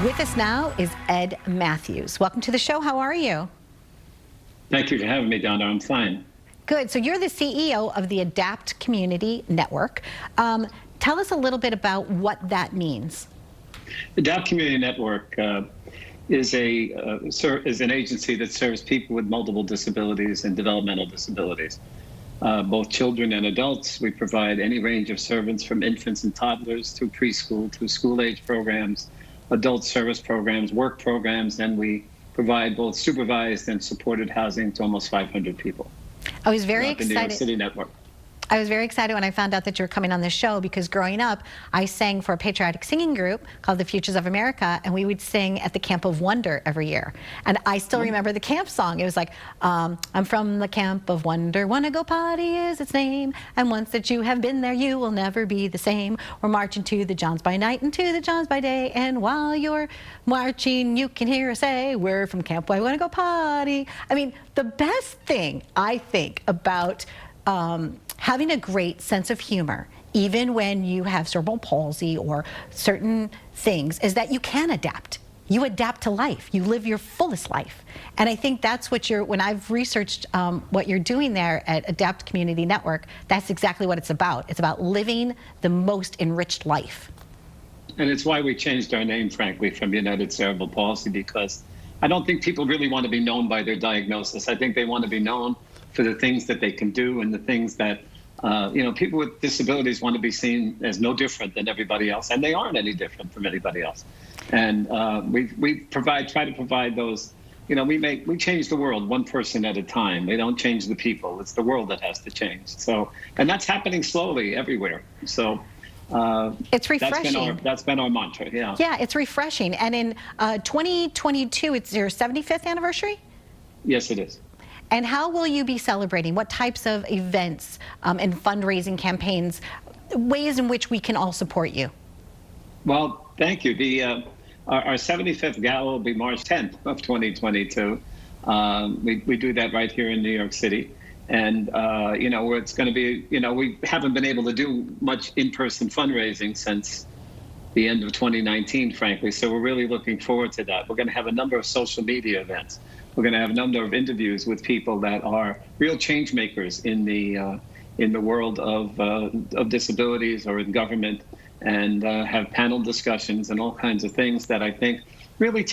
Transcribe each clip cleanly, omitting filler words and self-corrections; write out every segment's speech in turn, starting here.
With us now is Ed Matthews. Welcome to the show. How are you? Thank you for having me, Donna. I'm fine. Good. So you're the CEO of the Adapt Community Network. Tell us a little bit about what that means. The Adapt Community Network is an agency that serves people with multiple disabilities and developmental disabilities, both children and adults. We provide any range of services from infants and toddlers to preschool to school-age programs, adult service programs, work programs, and we provide both supervised and supported housing to almost 500 people. I was very excited. The New York City network. I was very excited when I found out that you were coming on the show, because growing up, I sang for a patriotic singing group called the Futures of America, and we would sing at the Camp of Wonder every year. And I still remember the camp song. It was like, I'm from the Camp of Wonder, wanna go potty is its name, and once that you have been there, you will never be the same. We're marching to the Johns by night and to the Johns by day, and while you're marching, you can hear us say, we're from Camp, I wanna go potty. I mean, the best thing, I think, about having a great sense of humor, even when you have cerebral palsy or certain things, is that you can adapt. You adapt to life. You live your fullest life. And I think that's what when I've researched what you're doing there at Adapt Community Network, that's exactly what it's about. It's about living the most enriched life. And it's why we changed our name, frankly, from United Cerebral Palsy, because I don't think people really want to be known by their diagnosis. I think they want to be known for the things that they can do and the things that people with disabilities want to be seen as no different than everybody else, and they aren't any different from anybody else. And we try to provide those. We change the world one person at a time. We don't change the people. It's the world that has to change. So, and that's happening slowly everywhere. So. It's refreshing. That's been our mantra. Yeah. Yeah, it's refreshing. And in 2022, it's your 75th anniversary? Yes, it is. And how will you be celebrating? What types of events and fundraising campaigns, ways in which we can all support you? Well, thank you. Our 75th gala will be March 10th of 2022. We do that right here in New York City. And, where it's going to be, we haven't been able to do much in-person fundraising since the end of 2019, frankly. So we're really looking forward to that. We're going to have a number of social media events. We're going to have a number of interviews with people that are real change makers in the world of disabilities or in government, and have panel discussions and all kinds of things that I think really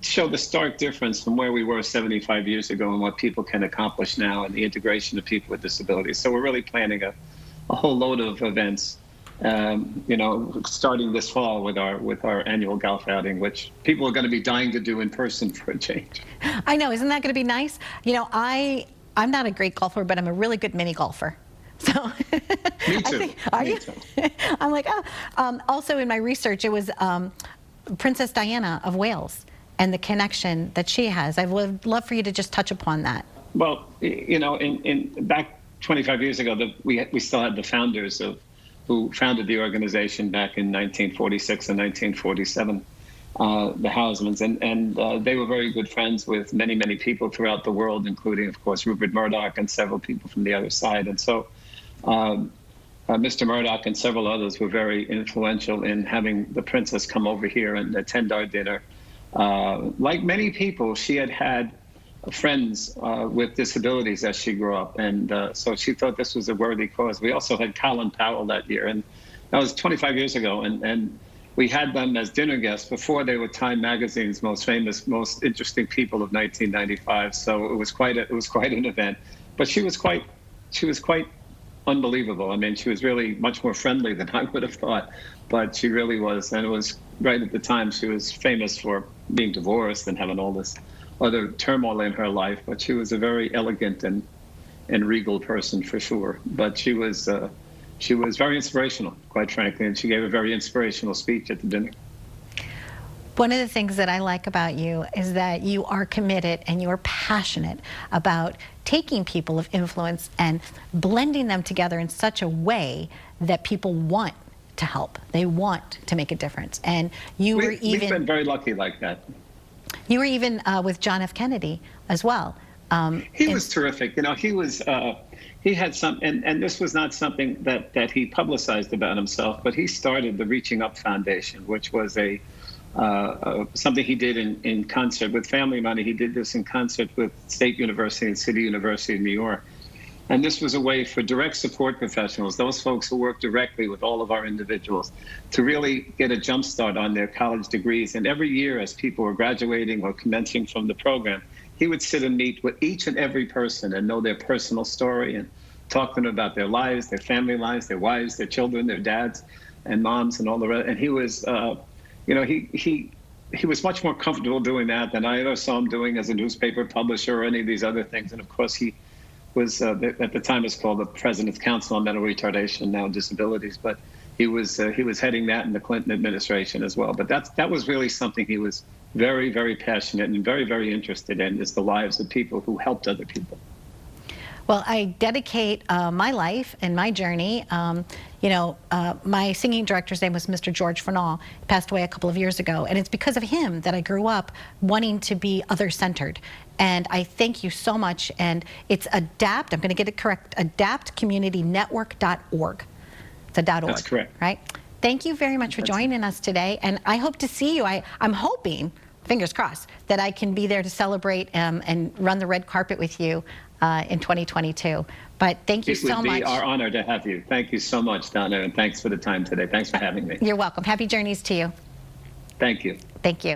show the stark difference from where we were 75 years ago and what people can accomplish now and the integration of people with disabilities. So we're really planning a whole load of events, starting this fall with our annual golf outing, which people are going to be dying to do in person for a change. I know, isn't that going to be nice? I'm not a great golfer, but I'm a really good mini golfer. So Me too. Are you? I'm like, also in my research, it was Princess Diana of Wales and the connection that she has. I would love for you to just touch upon that. Well, in back 25 years ago, we still had the founders who founded the organization back in 1946 and 1947, the Hausmans, and they were very good friends with many, many people throughout the world, including, of course, Rupert Murdoch and several people from the other side. And so Mr. Murdoch and several others were very influential in having the princess come over here and attend our dinner. Like many people, she had friends with disabilities as she grew up, and so she thought this was a worthy cause. We also had Colin Powell that year, and that was 25 years ago, and we had them as dinner guests before they were Time Magazine's most famous, most interesting people of 1995. So it was quite an event. But she was quite unbelievable. I mean, she was really much more friendly than I would have thought, but she really was. And it was right at the time she was famous for being divorced and having all this other turmoil in her life. But she was a very elegant and regal person for sure. But she was very inspirational, quite frankly, and she gave a very inspirational speech at the dinner. One of the things that I like about you is that you are committed and you are passionate about taking people of influence and blending them together in such a way that people want to help. They want to make a difference. And we've been very lucky like that. You were even with John F. Kennedy as well. He was terrific. He was. He had some, and this was not something that he publicized about himself, but he started the Reaching Up Foundation, which was a something he did in concert with Family Money. He did this in concert with State University and City University of New York. And this was a way for direct support professionals, those folks who work directly with all of our individuals, to really get a jump start on their college degrees. And every year, as people were graduating or commencing from the program, he would sit and meet with each and every person and know their personal story and talk to them about their lives, their family lives, their wives, their children, their dads and moms and all the rest. And he was, he was much more comfortable doing that than I ever saw him doing as a newspaper publisher or any of these other things. And of course, he was at the time it's called the President's Council on Mental Retardation, now Disabilities, but he was heading that in the Clinton administration as well. But that was really something he was very, very passionate and very, very interested in, is the lives of people who helped other people. Well, I dedicate my life and my journey. My singing director's name was Mr. George Fernald. He passed away a couple of years ago, and it's because of him that I grew up wanting to be other-centered. And I thank you so much. And it's ADAPT, I'm going to get it correct, adaptcommunitynetwork.org. It's a .org. That's correct. Right? Thank you very much for joining us today. And I hope to see you. I'm hoping, fingers crossed, that I can be there to celebrate and run the red carpet with you in 2022. But thank you so much. It would be our honor to have you. Thank you so much, Donna, and thanks for the time today. Thanks for having me. You're welcome. Happy journeys to you. Thank you. Thank you.